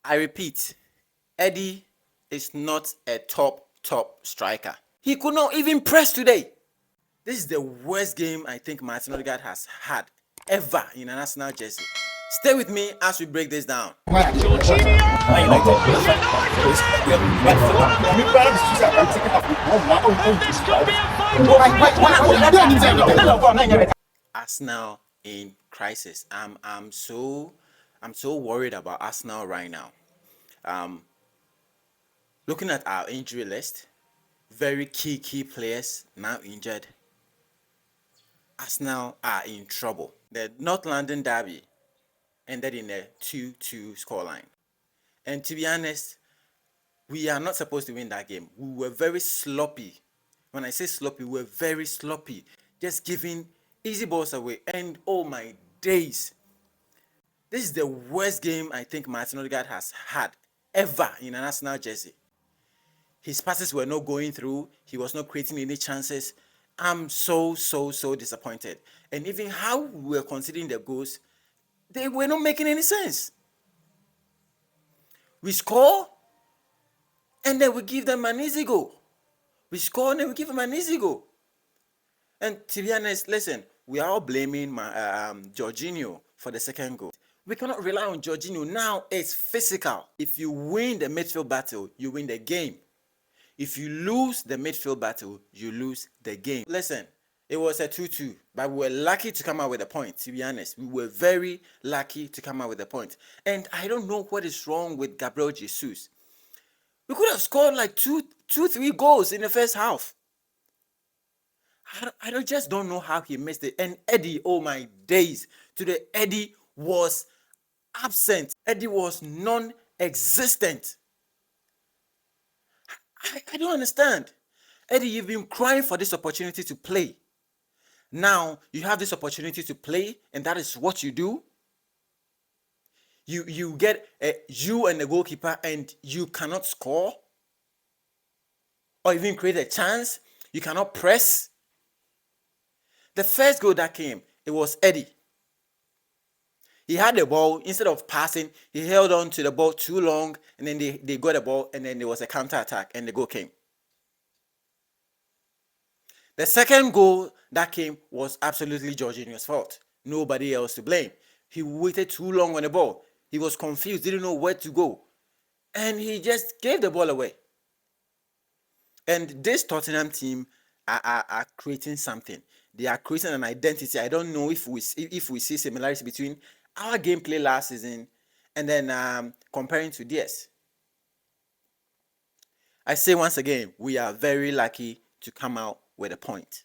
I repeat, Eddie is not a top striker. He could not even press today. This is the worst game I think Martin Odegaard has had ever in an Arsenal jersey. Stay with me as we break this down. Arsenal in crisis. I'm so worried about Arsenal right now. Looking at our injury list, very key players now injured. Arsenal are in trouble. The North London derby ended in a 2-2 scoreline. And to be honest, we are not supposed to win that game. We were very sloppy. When I say sloppy, we were very sloppy. Just giving easy balls away. And oh my days. This is the worst game I think Martin Odegaard has had ever in an Arsenal jersey. His passes were not going through. He was not creating any chances. I'm so disappointed. And even how we were considering the goals, they were not making any sense. We score, and then we give them an easy goal. We score, and then we give them an easy goal. And to be honest, listen, we are all blaming Jorginho for the second goal. We cannot rely on Jorginho. Now it's physical. If you win the midfield battle, you win the game. If you lose the midfield battle, you lose the game. Listen, it was a 2-2, but we were lucky to come out with a point, to be honest. We were very lucky to come out with a point. And I don't know what is wrong with Gabriel Jesus. We could have scored like 3 goals in the first half. I just don't know how he missed it. And Eddie, oh my days, today Eddie was absent. Eddie was non-existent. I don't understand. Eddie, you've been crying for this opportunity to play. Now you have this opportunity to play, and that is what you do. You get you and the goalkeeper, and you cannot score or even create a chance. You cannot press. The first goal that came, it was Eddie. He had the ball. Instead of passing, he held on to the ball too long, and then they got the ball, and then there was a counter-attack, and the goal came. The second goal that came was absolutely Jorginho's fault. Nobody else to blame. He waited too long on the ball. He was confused, didn't know where to go, and he just gave the ball away. And this Tottenham team are creating something. They are creating an identity. I don't know if we see similarities between our gameplay last season and then comparing to this. I say once again, we are very lucky to come out with a point.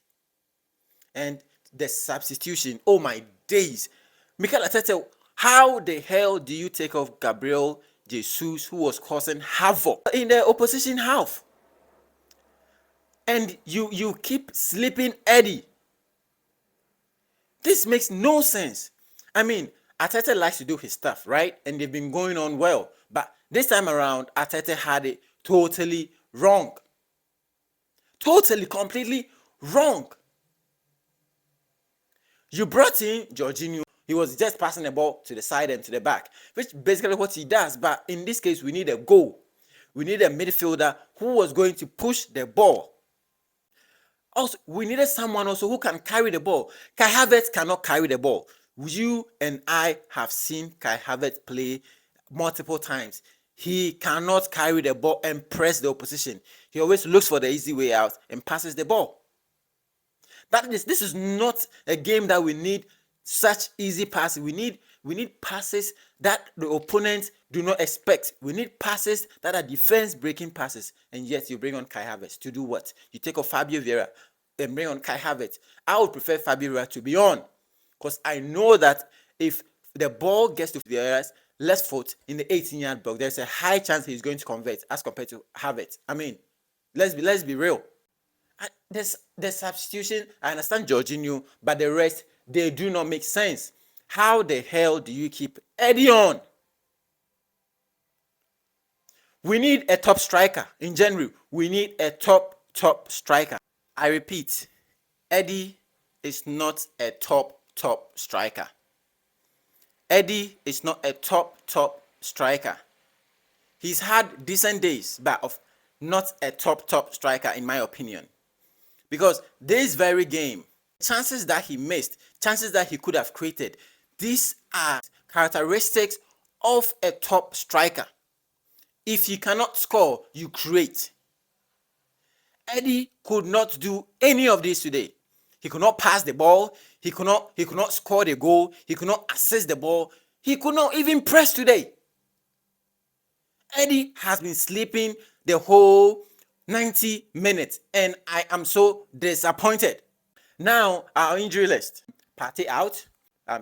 And the substitution, oh my days. Mikel Arteta, how the hell do you take off Gabriel Jesus, who was causing havoc in the opposition half? And you keep sleeping Eddie. This makes no sense. I mean, Arteta likes to do his stuff, right? And they've been going on well. But this time around, Arteta had it totally wrong. Totally, completely wrong. You brought in Jorginho. He was just passing the ball to the side and to the back, which basically what he does. But in this case, we need a goal. We need a midfielder who was going to push the ball. Also, we needed someone also who can carry the ball. Kai Havertz cannot carry the ball. You and I have seen Kai Havertz play multiple times. He cannot carry the ball and press the opposition. He always looks for the easy way out and passes the ball. This is not a game that we need such easy passes. We need passes that the opponents do not expect. We need passes that are defense-breaking passes. And yet you bring on Kai Havertz to do what? You take off Fabio Vieira and bring on Kai Havertz. I would prefer Fabio Vieira to be on, because I know that if the ball gets to Vieira's left foot in the 18-yard box, there's a high chance he's going to convert as compared to Havertz. I mean, let's be real. The substitution, I understand Jorginho, but the rest, they do not make sense. How the hell do you keep Eddie on? We need a top striker. In January, we need a top striker. I repeat, Eddie is not a top striker. Eddie is not a top striker. He's had decent days, but of not a top striker in my opinion. Because this very game, chances that he missed, chances that he could have created, these are characteristics of a top striker. If you cannot score, you create. Eddie could not do any of this today. He could not pass the ball. He could not score the goal. He could not assist the ball. He could not even press today. Eddie has been sleeping the whole 90 minutes, and I am so disappointed. Now, our injury list. Partey out,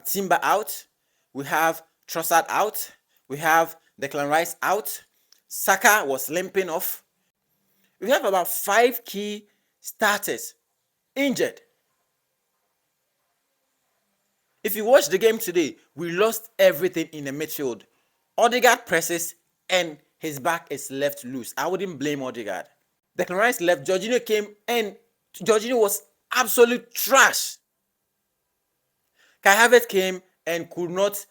Timber out, we have Trossard out, we have Declan Rice out, Saka was limping off. We have about 5 key starters injured. If you watch the game today, we lost everything in the midfield. Odegaard presses and his back is left loose. I wouldn't blame Odegaard. Declan Rice left, Jorginho came and Jorginho was absolute trash. Kai Havertz came and could not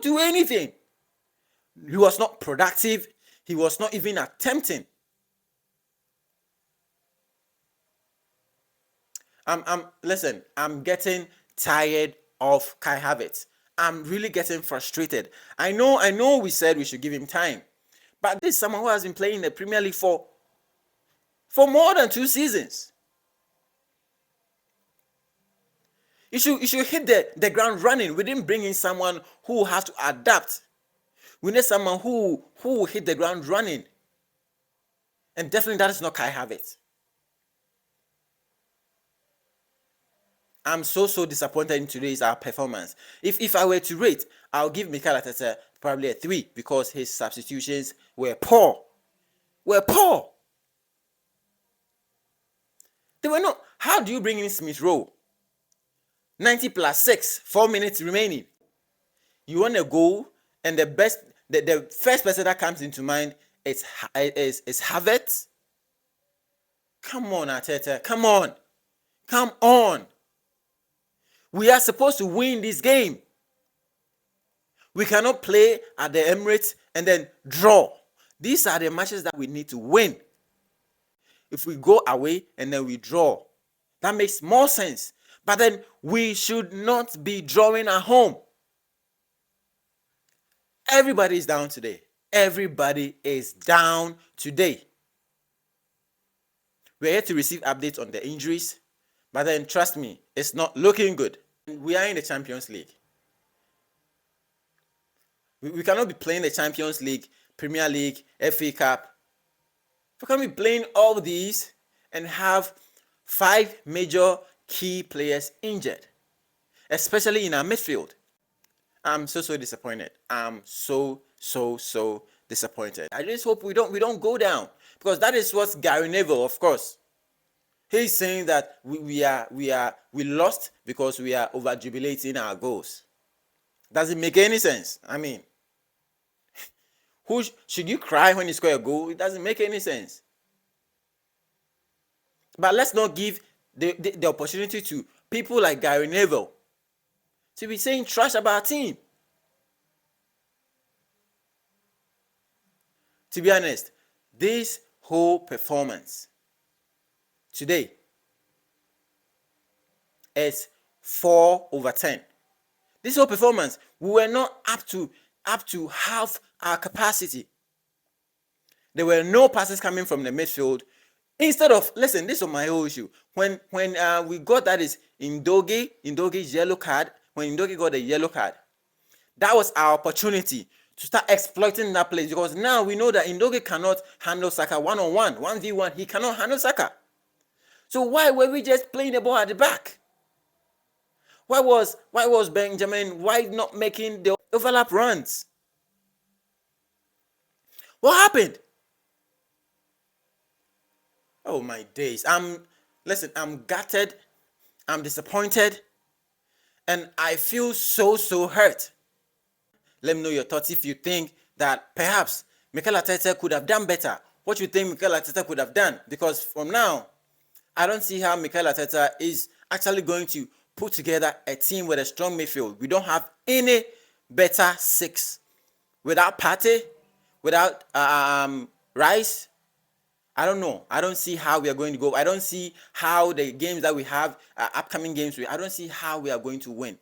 do anything. He was not productive. He was not even attempting. Listen, I'm getting tired of Kai Havertz. I'm really getting frustrated. I know we said we should give him time. But this is someone who has been playing in the Premier League for more than 2 seasons. You should hit the ground running. We didn't bring in someone who has to adapt. We need someone who will hit the ground running. And definitely that is not Kai Havertz. I'm so disappointed in today's performance. If I were to rate, I'll give Mikel Arteta probably a 3 because his substitutions were poor. They were not. How do you bring in Smith Rowe? 90 plus 6, 4 minutes remaining. You want a goal, and the first person that comes into mind is Havertz. Come on, Arteta. Come on. We are supposed to win this game. We cannot play at the Emirates and then draw. These are the matches that we need to win. If we go away and then we draw, that makes more sense. But then we should not be drawing at home. Everybody is down today. We're here to receive updates on the injuries. But then trust me, it's not looking good. We are in the Champions League. We cannot be playing the Champions League, Premier League, FA Cup. We cannot be playing all these and have 5 major key players injured, especially in our midfield. I'm so disappointed. I'm so disappointed. I just hope we don't go down, because that is what Gary Neville, of course. He's saying that we lost because we are over jubilating our goals. Doesn't make any sense. I mean, should you cry when you score a goal? It doesn't make any sense. But let's not give the opportunity to people like Gary Neville to be saying trash about our team. To be honest, this whole performance today is 4/10. This whole performance, we were not up to half our capacity. There were no passes coming from the midfield. Instead of, listen, this was my whole issue. When we got that is Ndogi's yellow card, when Ndogi got the yellow card, that was our opportunity to start exploiting that place, because now we know that Ndogi cannot handle Saka one-on-one, 1v1. He cannot handle Saka. So why were we just playing the ball at the back? Why was Benjamin White not making the overlap runs? What happened? Oh my days. I'm gutted. I'm disappointed. And I feel so hurt. Let me know your thoughts if you think that perhaps Mikel Arteta could have done better. What you think Mikel Arteta could have done? Because from now, I don't see how Mikel Arteta is actually going to put together a team with a strong midfield. We don't have any better 6. Without Partey, without Rice, I don't know. I don't see how we are going to go. I don't see how the games that we have, upcoming games, I don't see how we are going to win.